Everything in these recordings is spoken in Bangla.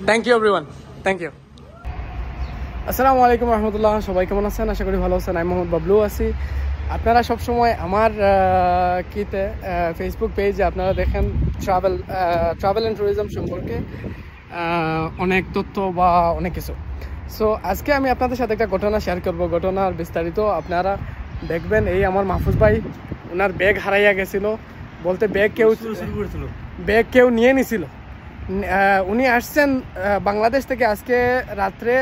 Thank you everyone, thank you. আসসালামু আলাইকুম রহমতুল্লাহ, সবাই কেমন আছেন? আশা করি ভালো আছেন। আমি মোহাম্মদ বাবলু আছি। আপনারা সবসময় আমার ফেসবুক পেজে আপনারা দেখেন ট্রাভেল অ্যান্ড ট্যুরিজম সম্পর্কে অনেক তথ্য বা অনেক কিছু। সো আজকে আমি আপনাদের সাথে একটা ঘটনা শেয়ার করবো। ঘটনার বিস্তারিত আপনারা দেখবেন। এই আমার মাহফুজ ভাই, ওনার ব্যাগ হারাইয়া গেছিলো, বলতে ব্যাগ কেউ নিয়ে নিছিল। উনি আসছেন বাংলাদেশ থেকে, আজকে রাত্রে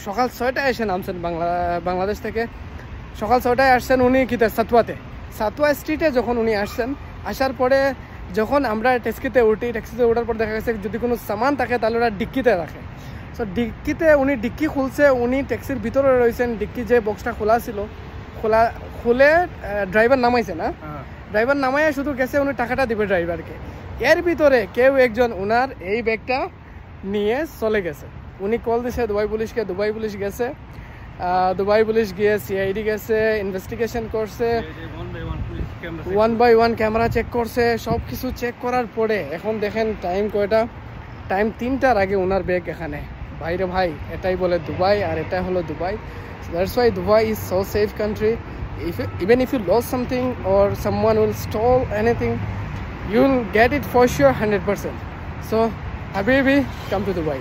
সকাল 6টায় এসে নামছেন বাংলাদেশ থেকে। সকাল 6টায় আসছেন উনি সাতুয়া স্ট্রিটে যখন উনি আসছেন, আসার পরে যখন আমরা ট্যাক্সিতে ওঠার পর দেখা গেছে যদি কোনো সামান থাকে তাহলে ওরা ডিক্কিতে রাখে। সো ডিক্কিতে উনি ডিক্কি খুলছে, উনি ট্যাক্সির ভিতরে রয়েছেন। ডিক্কি যে বক্সটা খোলা ছিল, খুলে ড্রাইভার নামাইছে না, ড্রাইভার নামাইয়া শুধু গেছে উনি টাকাটা দিবে ড্রাইভারকে। এর ভিতরে কেউ একজন উনার এই ব্যাগটা নিয়ে চলে গেছে। উনি কল দিছে দুবাই পুলিশকে, দুবাই পুলিশ গেছে, দুবাই পুলিশ গিয়ে সিআইডি গেছে, ইনভেস্টিগেশন করছে, 1 by 1 ক্যামেরা চেক করছে। সব কিছু চেক করার পরে এখন দেখেন টাইম কয়টা, টাইম 3টার আগে ওনার ব্যাগ এখানে। ভাইরে ভাই, এটাই বলে দুবাই, আর এটা হলো Dubai. That's why Dubai is so safe country. Even if you lost something or someone will steal anything, you will get it for sure 100%. So Habibi, come to Dubai.